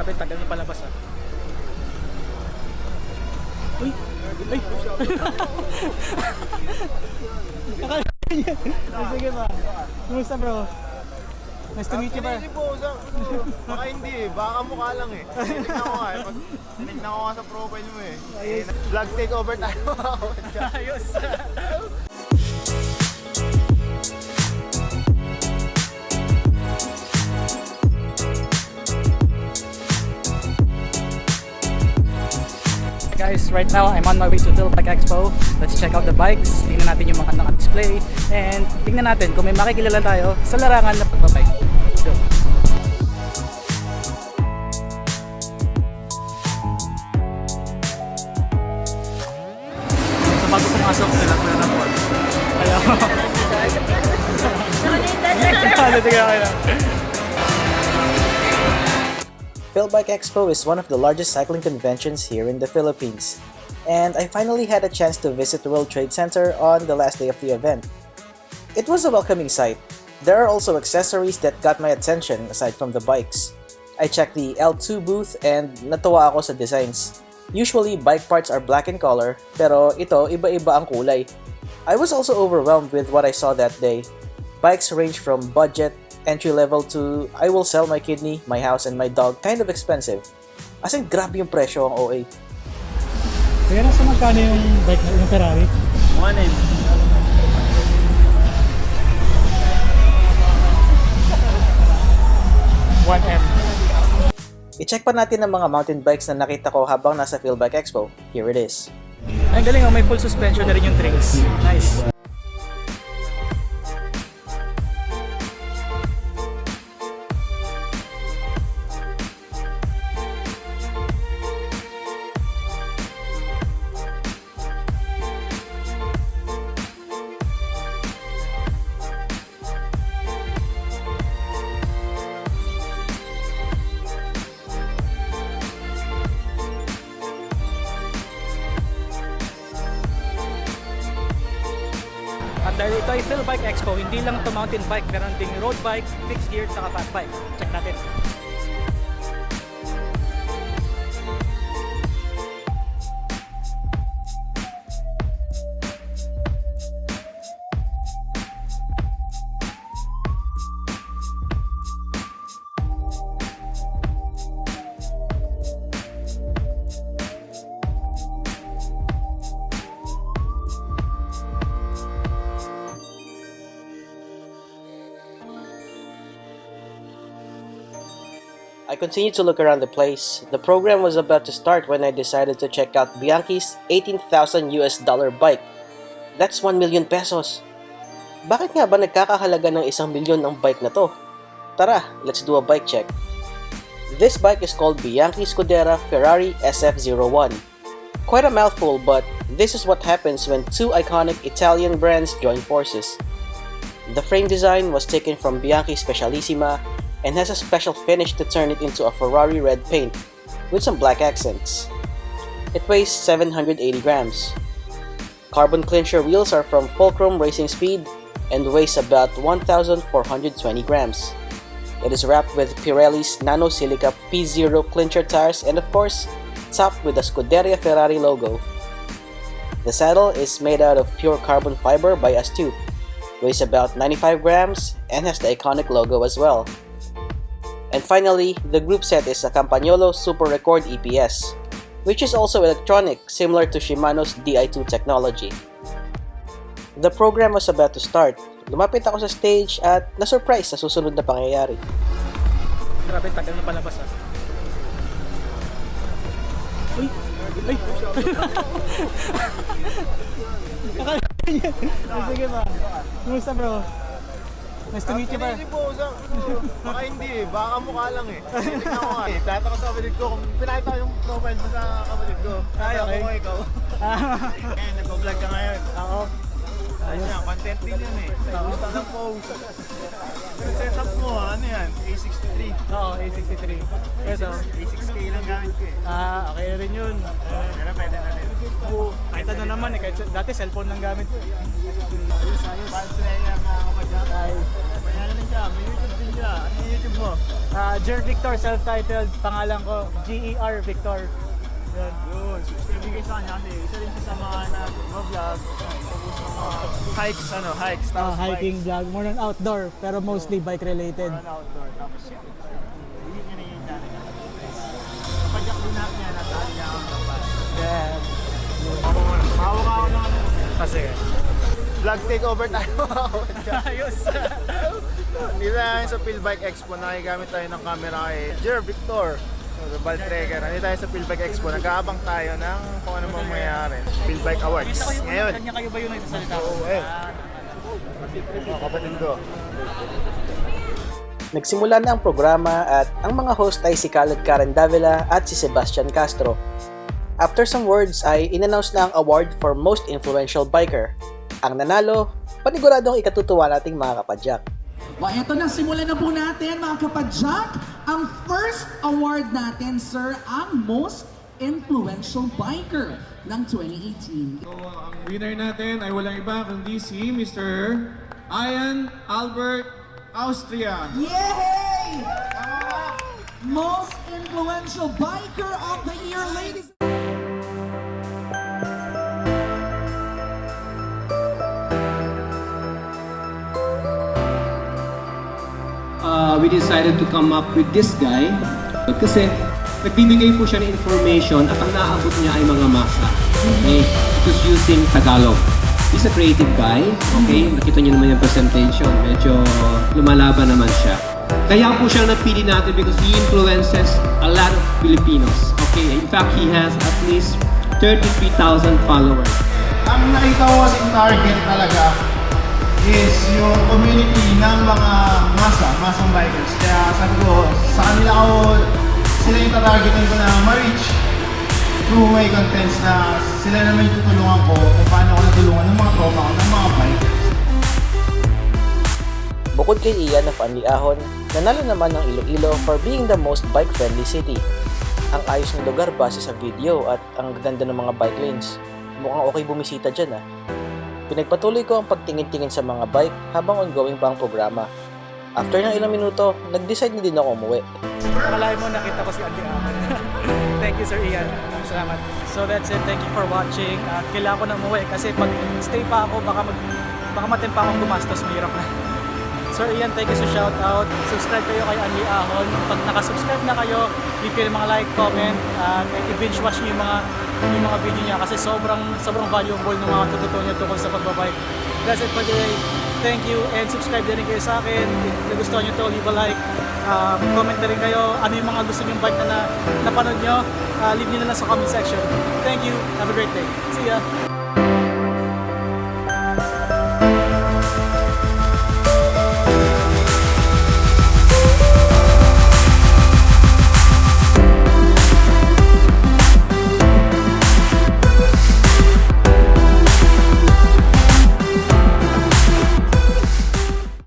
Grabe, tagal na palabas ah. Uy! Uy! Akala niya. Sige ba? Kumusta bro? Nice to meet you ba? Hindi po, baka hindi eh. Baka mukha lang eh. Tinignan ko nga eh. Tinignan ko nga sa profile mo eh. Vlog takeover tayo. Ayos! Guys, right now I'm on my way to PhilBike Expo. Let's check out the bikes. Tingnan natin yung mga naka-display. And tingnan natin kung may makikilala tayo sa larangan na pagbabike. Let's go! So bago pumasok sila, kuya ng phone. Ayaw. Sige, okay lang. PhilBike Expo is one of the largest cycling conventions here in the Philippines, and I finally had a chance to visit the World Trade Center on the last day of the event. It was a welcoming sight. There are also accessories that got my attention aside from the bikes. I checked the LTwoo booth and natuwa ako sa designs. Usually, bike parts are black in color, pero ito iba-iba ang kulay. I was also overwhelmed with what I saw that day. Bikes range from budget, entry-level to I will sell my kidney, my house, and my dog kind of expensive. As in, grabe yung presyo ang OA. Kaya nasa magkano yung bike na yung Ferrari? 1M. 1M. I-check pa natin ang mga mountain bikes na nakita ko habang nasa PhilBike Expo. Here it is. Ang galing oh, may full suspension na rin yung Trinx. Nice. At dahil ito ay PhilBike Expo, hindi lang ito mountain bike, meron ding road bike, fixed gear, saka fat bike. Check natin. I continued to look around the place. The program was about to start when I decided to check out Bianchi's $18,000 bike. That's 1 million pesos. Bakit nga ba nagkakahalaga ng 1 milyon ang bike na to? Tara, let's do a bike check. This bike is called Bianchi Scudera Ferrari SF01. Quite a mouthful, but this is what happens when two iconic Italian brands join forces. The frame design was taken from Bianchi Specialissima and has a special finish to turn it into a Ferrari red paint with some black accents. It weighs 780 grams. Carbon clincher wheels are from Fulcrum Racing Speed and weighs about 1,420 grams. It is wrapped with Pirelli's Nano Silica P0 clincher tires and of course, topped with the Scuderia Ferrari logo. The saddle is made out of pure carbon fiber by Astute, weighs about 95 grams and has the iconic logo as well. And finally, the group set is a Campagnolo Super Record EPS, which is also electronic, similar to Shimano's Di2 technology. The program was about to start. Lumapit ako sa stage at na-surprise sa susunod na pangyayari. Grabe, tagal na palabas ah. Uy! Uy! Akala niya. Sige ba? Kumusta bro? Nice to meet you ba? Hindi po, baka hindi eh. Baka mukha lang eh. Tinignan ko nga eh. Tata ko sa kapatid ko. Kung pinakita ko yung profile mo sa kapatid ko. Ay, okay. Ako ikaw. Ngayon, nag-vlog ka ngayon. Oo. Ayun yan, content din yan eh. Gusto ng pose. Yung setup mo, ano yan? A63. Oo, A63. Ito. A6K lang gamit ko eh. Okay na rin yun. Pero pwede na rin. Oo, kahit ano naman eh, kahit dati cellphone lang gamit ko eh. Fans na yan mga kapadyak. Kaya na siya, may YouTube din siya. Ano yung YouTube mo? Jer Victor, self-titled, pangalan ko, GER Victor. Yun. Yun, subscribe kayo sa kanya kasi isa rin siya sa mga nag-vlog. Tapos sa mga hikes, hikes. Tapos Hiking vlog, more on outdoor, pero mostly bike related. More on outdoor. Tapos yun. Hindi niya na yung channel niya. Kapadyak din natin yan, natali niya ako ng bike. Yeah. Mahawak ako ng ano. Kasi. Vlog takeover tayo. Ayos. Dito tayo sa PhilBike Expo, nakigamit tayo ng camera kay Jer Victor. Sa Baltregan. Nandito tayo sa PhilBike Expo, nag-aabang tayo ng kung ano mang mayayari. PhilBike Awards. Ngayon. Kanya kayo ba yun nagsasalita? Oo eh. Mga kapatid ko. Nagsimula na ang programa at ang mga host ay si Kaladkaren Davila at si Sebastian Castro. After some words ay in-announce na ang award for Most Influential Biker. Ang nanalo, paniguradong ikatutuwa nating mga kapadyak. Eto na, simulan na po natin mga kapadyak. Ang first award natin, sir, ang Most Influential Biker ng 2018. So, ang winner natin ay walang iba kundi si Mr. Ian Austria. Yay! Most Influential Biker of the Year, ladies. We decided to come up with this guy kasi nagbibigay po siya ng information at ang naaabot niya ay mga masa. Okay? It was using Tagalog. He's a creative guy. Okay? Nakita niyo naman yung presentation. Medyo lumalaban naman siya. Kaya po siya napili natin because he influences a lot of Filipinos. Okay? In fact, he has at least 33,000 followers. Ang nakita ko kasing target talaga is yung community ng mga masang bikers. Kaya sabi ko, sa kanila sila yung tatargetin ko na ma-reach through my contents na sila naman yung tutulungan ko kung paano ko natulungan ng mga tropa ko ng mga bikers. Bukod kay Ian of Unli Ahon, nanalo naman ng IloIlo for being the most bike-friendly city. Ang ayos ng lugar base sa video at ang ganda ng mga bike lanes. Mukhang okay bumisita dyan ah. Pinagpatuloy ko ang pagtingin-tingin sa mga bike habang ongoing pa ang programa. After ng ilang minuto, nag-decide na din ako umuwi. Akalain mo nakita ko si Unli Ahon. Thank you, Sir Ian. Salamat. So that's it. Thank you for watching. Kailangan ko na umuwi kasi pag stay pa ako, baka matempa akong gumastos. Mahirap na. Sir Ian, thank you sa shoutout. Subscribe kayo kay Unli Ahon. Pag nakasubscribe na kayo, leave kayo mga like, comment, i-binge watch nyo yung mga video niya kasi sobrang valuable ng mga tututunan niya tungkol sa pagbabike. That's it for today. Thank you and subscribe din kayo sa akin. If nagustuhan nyo to, leave a like. Comment na rin kayo ano yung mga gusto nyong bike na napanood nyo. Leave nyo na lang sa comment section. Thank you. Have a great day. See ya!